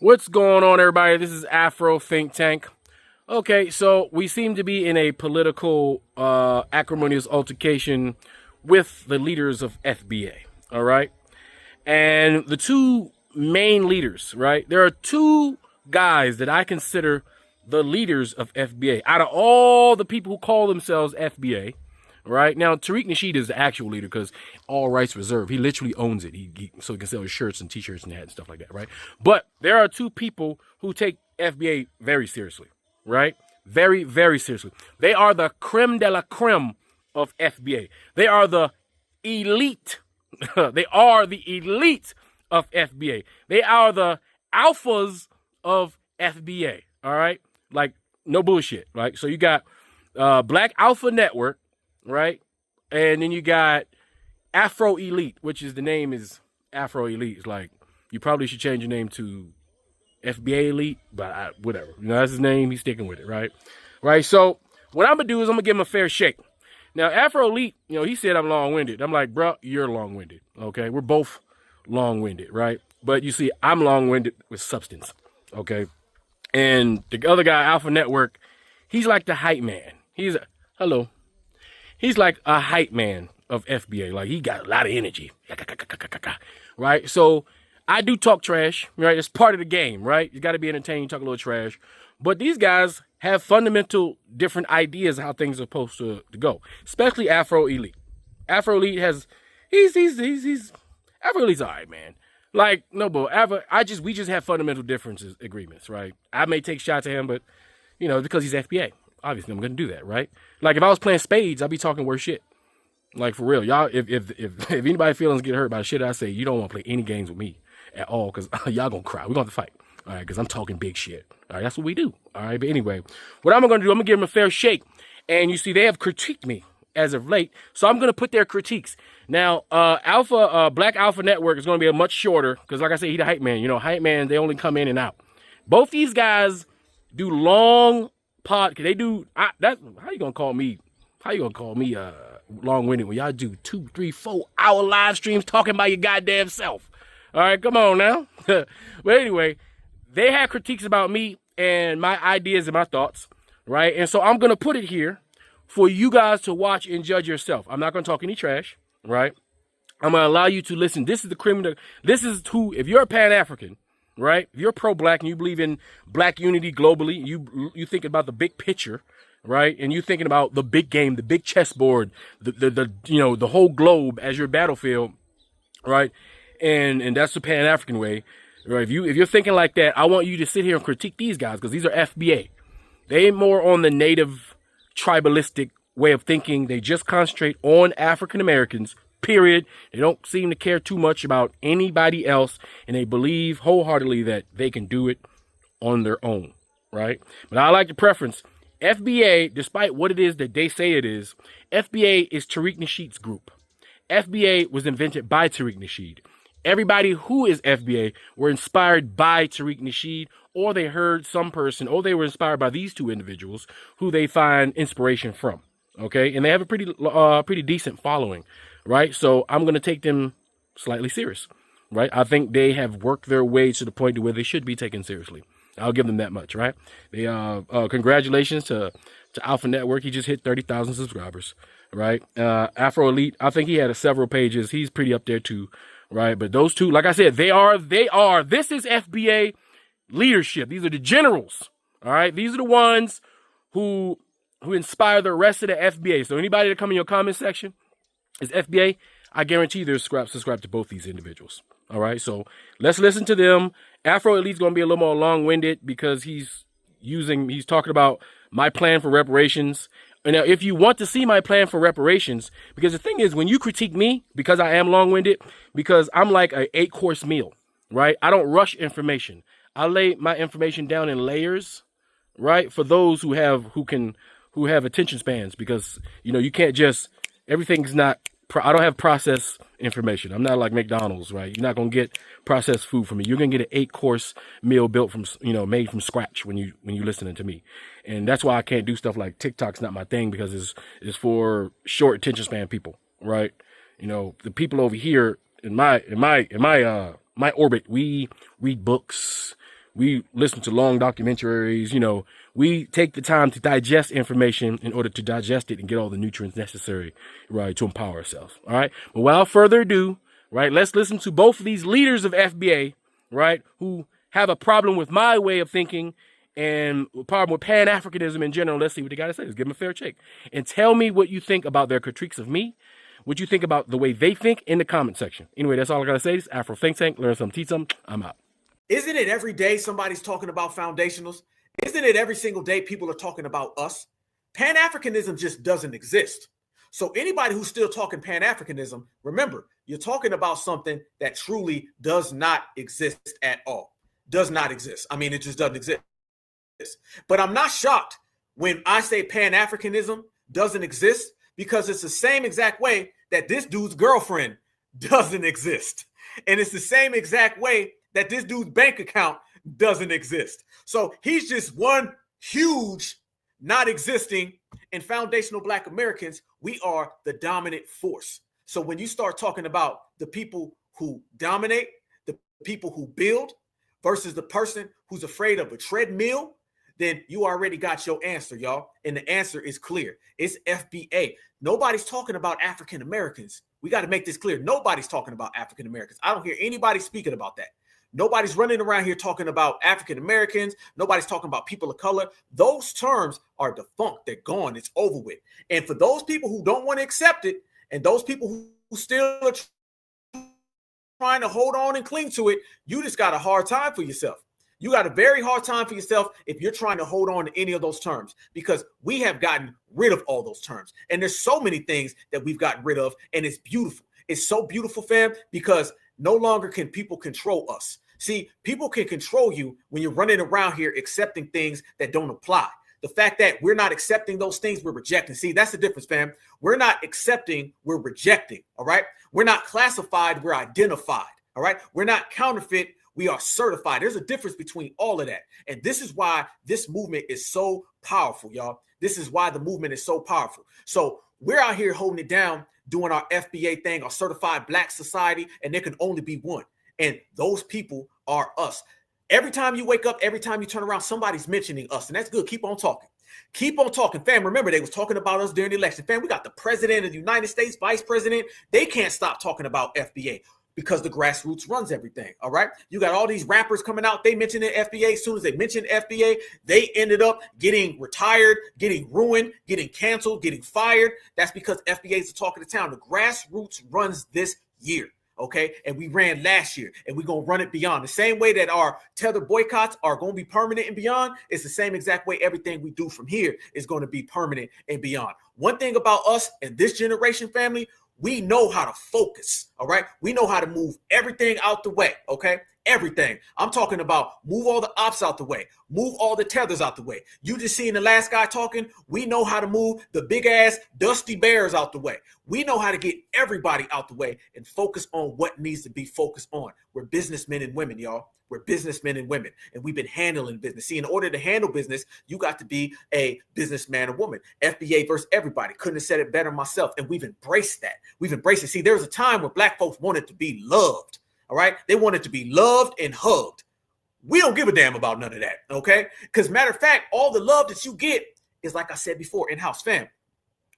What's going on, everybody? This is Afro Think Tank. Okay, so we seem to be in a political acrimonious altercation with the leaders of FBA, all right? And the two main leaders, right? There are two guys that I consider the leaders of FBA. Out of all the people who call themselves FBA, right? Now, Tariq Nasheed is the actual leader because all rights reserved. He literally owns it. So he can sell his shirts and t-shirts and hats and stuff like that, right? But there are two people who take FBA very seriously, right? Very, very seriously. They are the creme de la creme of FBA. They are the elite. They are the elite of FBA. They are the alphas of FBA, all right? Like, no bullshit, right? So you got Black Alpha Network, right? And then you got Afro Elite, which is the name is Afro Elite. It's like, you probably should change your name to FBA Elite, but whatever. You know, that's his name. He's sticking with it, right? Right. So what I'm going to do is I'm going to give him a fair shake. Now, Afro Elite, you know, he said I'm long-winded. I'm like, bro, you're long-winded. Okay. We're both long-winded, right? But you see, I'm long-winded with substance. Okay. And the other guy, Alpha Network, he's like the hype man. He's like a hype man of FBA. Like, he got a lot of energy. Right? So I do talk trash, right? It's part of the game, right? You got to be entertained, talk a little trash. But these guys have fundamental different ideas of how things are supposed to go, especially Afro Elite. Afro Elite has, Afro Elite's all right, man. Like, no, but we just have fundamental differences, agreements, right? I may take shots at him, but, you know, because he's FBA. Obviously, I'm going to do that, right? Like, if I was playing spades, I'd be talking worse shit. Like, for real. Y'all, if anybody feelings get hurt by the shit I say, you don't want to play any games with me at all, because y'all going to cry. We're going to fight, all right? Because I'm talking big shit. All right, that's what we do, all right? But anyway, what I'm going to do, I'm going to give them a fair shake. And you see, they have critiqued me as of late, so I'm going to put their critiques. Now, Black Alpha Network is going to be a much shorter, because like I said, he's the hype man. You know, hype man, they only come in and out. Both these guys do long they do how you gonna call me long-winded when y'all do 2, 3, 4 hour live streams talking about your goddamn self? All right, come on now. But anyway, they had critiques about me and my ideas and my thoughts, right? And so I'm gonna put it here for you guys to watch and judge yourself. I'm not gonna talk any trash, right? I'm gonna allow you to listen. This is the criminal. This is who, if you're a Pan-African, right? If you're pro-black and you believe in black unity globally, you think about the big picture, right? And you thinking about the big game, the big chessboard, the whole globe as your battlefield, right? And that's the Pan-African way, right? If you're thinking like that, I want you to sit here and critique these guys, because these are FBA. They ain't more on the native tribalistic way of thinking. They just concentrate on African Americans. Period. They don't seem to care too much about anybody else, and they believe wholeheartedly that they can do it on their own, right? But I like the preference. FBA, despite what it is that they say it is, FBA is Tariq Nasheed's group. FBA was invented by Tariq Nasheed. Everybody who is FBA were inspired by Tariq Nasheed, or they heard some person, or they were inspired by these two individuals who they find inspiration from, okay? And they have a pretty decent following. Right, so I'm going to take them slightly serious, right? I think they have worked their way to the point to where they should be taken seriously. I'll give them that much, right? They congratulations to Alpha Network. He just hit 30,000 subscribers, right? Afro Elite, I think he had several pages. He's pretty up there too, right? But those two, like I said, they are. This is FBA leadership. These are the generals, all right? These are the ones who inspire the rest of the FBA. So anybody that come in your comment section is FBA, I guarantee they're subscribed to both these individuals. All right, so let's listen to them. Afro Elite's going to be a little more long-winded because he's talking about my plan for reparations. And now, if you want to see my plan for reparations, because the thing is, when you critique me, because I am long-winded, because I'm like an 8-course meal, right? I don't rush information. I lay my information down in layers, right? For those who have attention spans, because you can't just. Everything's not, I don't have processed information. I'm not like McDonald's, right? You're not going to get processed food from me. You're going to get an 8-course meal built from, made from scratch when you're listening to me. And that's why I can't do stuff like TikTok's not my thing, because it's for short attention span people, right? The people over here in my orbit, we read books, We listen to long documentaries. You know, we take the time to digest information in order to digest it and get all the nutrients necessary, right, to empower ourselves. All right. But without further ado, right, let's listen to both of these leaders of FBA, right, who have a problem with my way of thinking and a problem with pan-Africanism in general. Let's see what they got to say. Let's give them a fair shake. And tell me what you think about their critiques of me, what you think about the way they think in the comment section. Anyway, that's all I got to say. This is Afro Think Tank. Learn something, teach something. I'm out. Isn't it every day somebody's talking about foundationals? Isn't it every single day people are talking about us? Pan-Africanism just doesn't exist. So anybody who's still talking Pan-Africanism, remember, you're talking about something that truly does not exist at all. Does not exist. I mean, it just doesn't exist. But I'm not shocked when I say Pan-Africanism doesn't exist, because it's the same exact way that this dude's girlfriend doesn't exist. And it's the same exact way that this dude's bank account doesn't exist. So he's just one huge not existing. And foundational Black Americans, we are the dominant force. So when you start talking about the people who dominate, the people who build versus the person who's afraid of a treadmill, then you already got your answer, y'all. And the answer is clear. It's FBA. Nobody's talking about African Americans. We got to make this clear. Nobody's talking about African Americans. I don't hear anybody speaking about that. Nobody's running around here talking about African Americans. Nobody's talking about people of color. Those terms are defunct. They're gone. It's over with. And for those people who don't want to accept it, and those people who still are trying to hold on and cling to it, you just got a hard time for yourself. You got a very hard time for yourself if you're trying to hold on to any of those terms, because we have gotten rid of all those terms. And there's so many things that we've gotten rid of, and it's beautiful. It's so beautiful, fam, because no longer can people control us. See, people can control you when you're running around here accepting things that don't apply. The fact that we're not accepting those things, we're rejecting. See, that's the difference, fam. We're not accepting, we're rejecting, all right? We're not classified, we're identified, all right? We're not counterfeit, we are certified. There's a difference between all of that. And this is why this movement is so powerful, y'all. This is why the movement is so powerful. So we're out here holding it down, doing our FBA thing, our certified Black society, and there can only be one. And those people are us. Every time you wake up, every time you turn around, somebody's mentioning us. And that's good. Keep on talking. Keep on talking. Fam, remember, they was talking about us during the election. Fam, we got the president of the United States, vice president. They can't stop talking about FBA because the grassroots runs everything. All right. You got all these rappers coming out. They mentioned the FBA. As soon as they mentioned FBA, they ended up getting retired, getting ruined, getting canceled, getting fired. That's because FBA is the talk of the town. The grassroots runs this year. Okay, and we ran last year, and we're going to run it beyond. The same way that our tether boycotts are going to be permanent and beyond, it's the same exact way everything we do from here is going to be permanent and beyond. One thing about us and this generation, family, we know how to focus, all right? We know how to move everything out the way, okay? Everything. I'm talking about move all the ops out the way, move all the tethers out the way. You just seen the last guy talking. We know how to move the big ass dusty bears out the way. We know how to get everybody out the way and focus on what needs to be focused on. We're businessmen and women, y'all. We're businessmen and women, and we've been handling business. See, in order to handle business, you got to be a businessman or woman. FBA versus everybody. Couldn't have said it better myself, and we've embraced that. We've embraced it. See, there was a time where Black folks wanted to be loved. All right. They wanted to be loved and hugged. We don't give a damn about none of that. OK, because matter of fact, all the love that you get is, like I said before, in-house, fam.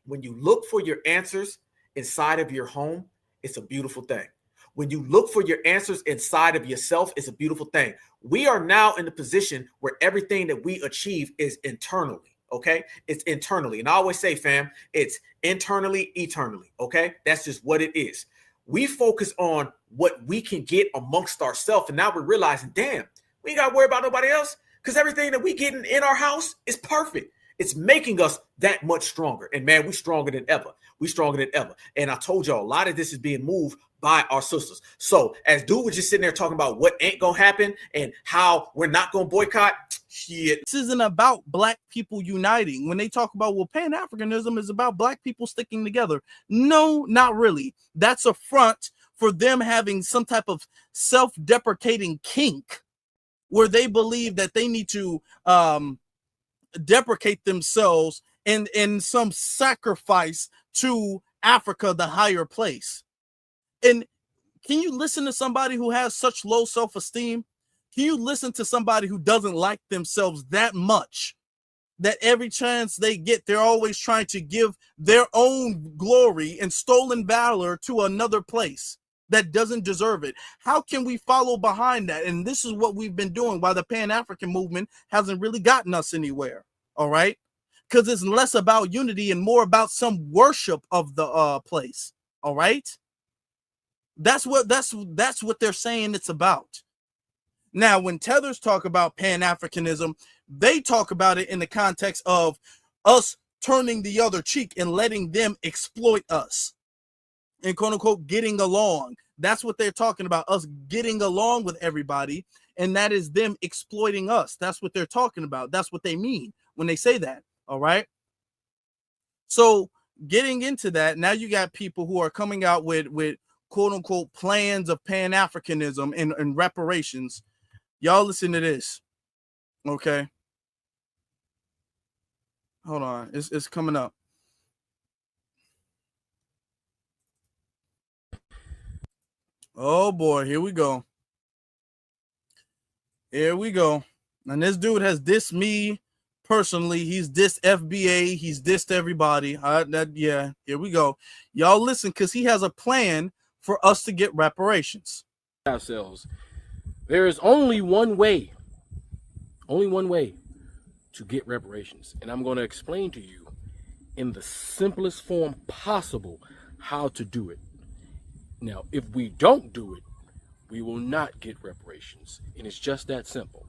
When you look for your answers inside of your home, it's a beautiful thing. When you look for your answers inside of yourself, it's a beautiful thing. We are now in the position where everything that we achieve is internally. OK, it's internally. And I always say, fam, it's internally, eternally. OK, that's just what it is. We focus on what we can get amongst ourselves. And now we're realizing, damn, we ain't got to worry about nobody else, because everything that we getting in our house is perfect. It's making us that much stronger. And man, we're stronger than ever. We're stronger than ever. And I told y'all, a lot of this is being moved by our sisters. So as dude was just sitting there talking about what ain't going to happen and how we're not going to boycott, shit. This isn't about Black people uniting. When they talk about, well, Pan-Africanism is about Black people sticking together. No, not really. That's a front for them having some type of self-deprecating kink where they believe that they need to deprecate themselves in some sacrifice to Africa, the higher place. And can you listen to somebody who has such low self-esteem Can you listen to somebody who doesn't like themselves that much, that every chance they get, they're always trying to give their own glory and stolen valor to another place that doesn't deserve it? How can we follow behind that? And this is what we've been doing while the Pan-African movement hasn't really gotten us anywhere. All right. Because it's less about unity and more about some worship of the place. All right. That's what they're saying it's about. Now, when tethers talk about Pan-Africanism, they talk about it in the context of us turning the other cheek and letting them exploit us and quote unquote getting along. That's what they're talking about, us getting along with everybody. And that is them exploiting us. That's what they're talking about. That's what they mean when they say that. All right. So getting into that, now you got people who are coming out with quote unquote plans of Pan-Africanism and reparations. Y'all listen to this. Okay. Hold on. It's coming up. Oh boy, here we go. Here we go. And this dude has dissed me personally. He's dissed FBA. He's dissed everybody. Yeah, here we go. Y'all listen, because he has a plan for us to get reparations. Ourselves. There is only one way to get reparations. And I'm going to explain to you in the simplest form possible how to do it. Now, if we don't do it, we will not get reparations. And it's just that simple.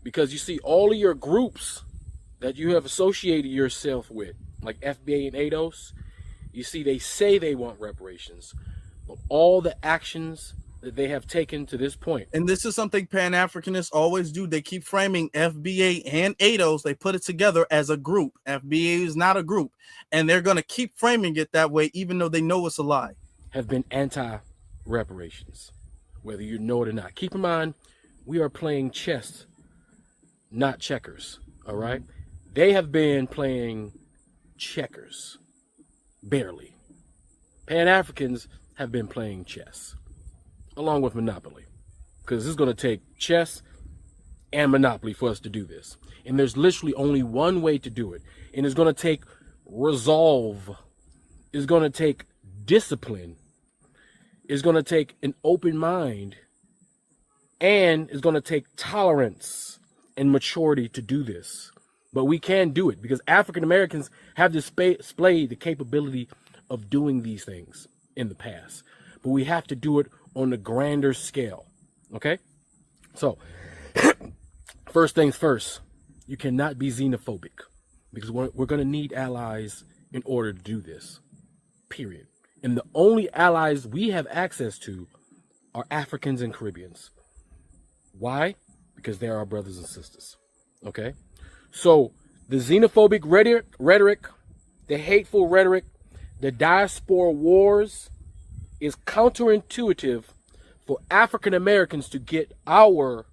Because you see, all of your groups that you have associated yourself with, like FBA and ADOS, you see, they say they want reparations, but all the actions that they have taken to this point. And this is something Pan-Africanists always do. They keep framing FBA and ADOS. They put it together as a group. FBA is not a group. And they're going to keep framing it that way, even though they know it's a lie. Have been anti-reparations, whether you know it or not. Keep in mind, we are playing chess, not checkers. All right? They have been playing checkers, barely. Pan-Africans have been playing chess, along with Monopoly, because this is going to take chess and Monopoly for us to do this. And there's literally only one way to do it. And it's going to take resolve. It's going to take discipline. It's going to take an open mind. And it's going to take tolerance and maturity to do this. But we can do it because African Americans have displayed the capability of doing these things in the past. But we have to do it on a grander scale. Okay? So, first things first, you cannot be xenophobic because we're going to need allies in order to do this. Period. And the only allies we have access to are Africans and Caribbeans. Why? Because they're our brothers and sisters. Okay? So, the xenophobic rhetoric, the hateful rhetoric, the diaspora wars is counterintuitive for African Americans to get our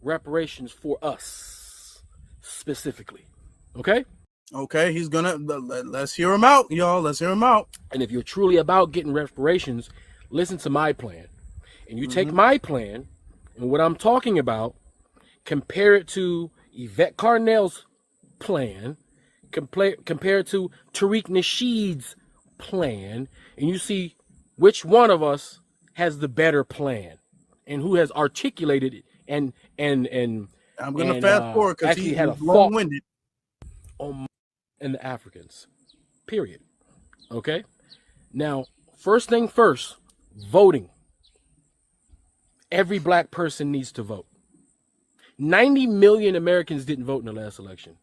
reparations for us specifically. Okay? Okay, he's gonna, let's hear him out, y'all. Let's hear him out. And if you're truly about getting reparations, listen to my plan. And you take my plan and what I'm talking about, compare it to Yvette Carnell's plan, compare it to Tariq Nasheed's plan, and you see which one of us has the better plan and who has articulated it and I'm gonna fast forward because he had a long-winded and the Africans. Period. Okay? Now, first thing first, voting. Every black person needs to vote. 90 million Americans didn't vote in the last election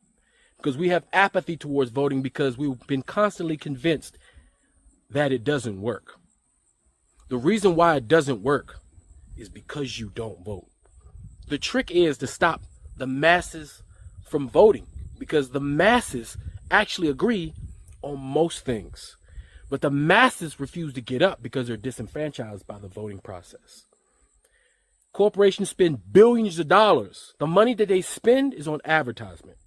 because we have apathy towards voting because we've been constantly convinced that it doesn't work. The reason why it doesn't work is because you don't vote. The trick is to stop the masses from voting because the masses actually agree on most things, but the masses refuse to get up because they're disenfranchised by the voting process. Corporations spend billions of dollars. The money that they spend is on advertisement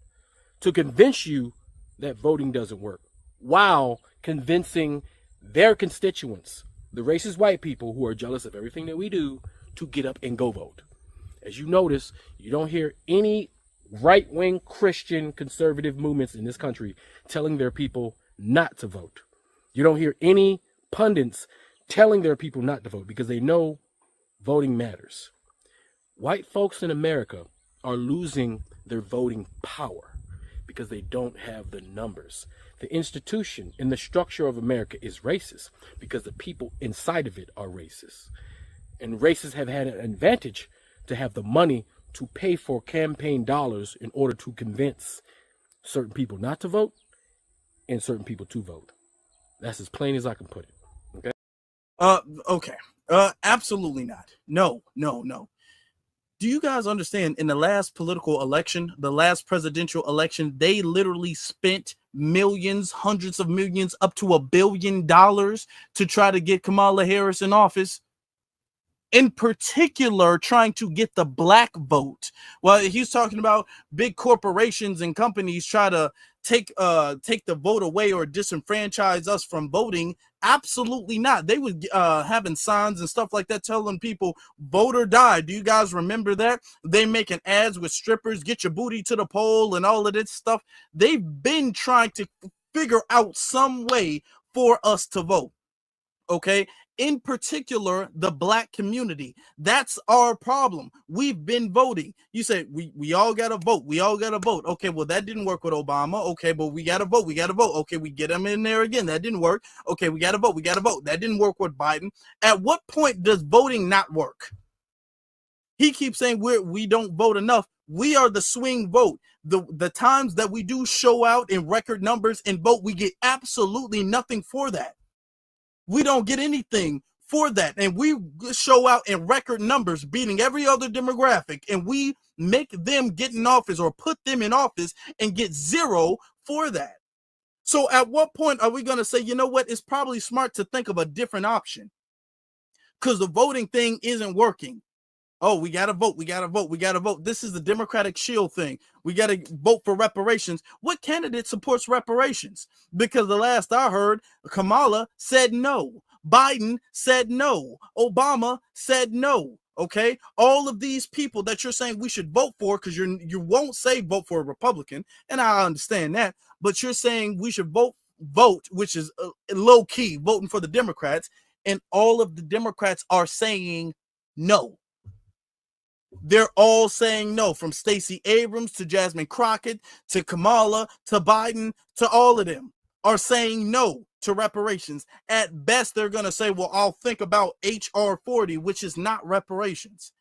to convince you that voting doesn't work, while convincing their constituents, the racist white people who are jealous of everything that we do, to get up and go vote. As you notice, you don't hear any right-wing Christian conservative movements in this country telling their people not to vote. You don't hear any pundits telling their people not to vote because they know voting matters. White folks in America are losing their voting power because they don't have the numbers. The institution and the structure of America is racist because the people inside of it are racist. And racists have had an advantage to have the money to pay for campaign dollars in order to convince certain people not to vote and certain people to vote. That's as plain as I can put it. Okay? Okay. Absolutely not. No. Do you guys understand in the last political election, the last presidential election, they literally spent millions, hundreds of millions, up to $1 billion to try to get Kamala Harris in office? In particular, trying to get the black vote. Well, he's talking about big corporations and companies try to take the vote away or disenfranchise us from voting. Absolutely not. They would having signs and stuff like that telling people vote or die. Do you guys remember that? They making ads with strippers, get your booty to the poll and all of this stuff. They've been trying to figure out some way for us to vote. Okay, in particular, the black community. That's our problem. We've been voting. You say we all got to vote. We all got to vote. Okay, well, that didn't work with Obama. Okay, but we got to vote. We got to vote. Okay, we get them in there again. That didn't work. Okay, we got to vote. We got to vote. That didn't work with Biden. At what point does voting not work? He keeps saying we don't vote enough. We are the swing vote. The times that we do show out in record numbers and vote, we get absolutely nothing for that. We don't get anything for that. And we show out in record numbers, beating every other demographic, and we make them get in office or put them in office and get zero for that. So at what point are we going to say, you know what, it's probably smart to think of a different option because the voting thing isn't working. Oh, we got to vote. We got to vote. We got to vote. This is the Democratic Shield thing. We got to vote for reparations. What candidate supports reparations? Because the last I heard, Kamala said no. Biden said no. Obama said no. Okay. All of these people that you're saying we should vote for, because you won't say vote for a Republican. And I understand that, but you're saying we should vote, which is low key voting for the Democrats. And all of the Democrats are saying no. They're all saying no, from Stacey Abrams to Jasmine Crockett to Kamala to Biden to all of them are saying no to reparations. At best, they're going to say, well, I'll think about HR 40, which is not reparations.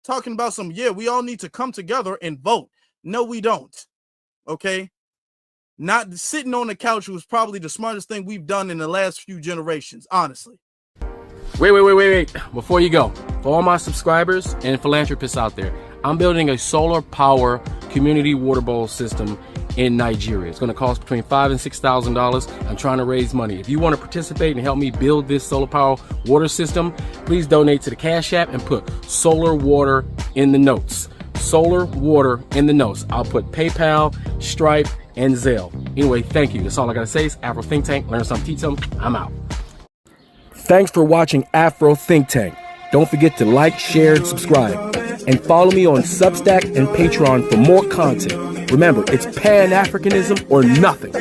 Talking about we all need to come together and vote. No, we don't. Okay. Not sitting on the couch was probably the smartest thing we've done in the last few generations, honestly. Wait. Before you go, for all my subscribers and philanthropists out there, I'm building a solar power community water bowl system in Nigeria. It's going to cost between $5,000 and $6,000. I'm trying to raise money. If you want to participate and help me build this solar power water system, please donate to the Cash App and put solar water in the notes. Solar water in the notes. I'll put PayPal, Stripe, and Zelle. Anyway, thank you. That's all I got to say. It's Afro Think Tank. Learn something, teach something. I'm out. Thanks for watching Afro Think Tank. Don't forget to like, share, and subscribe. And follow me on Substack and Patreon for more content. Remember, it's pan-Africanism or nothing.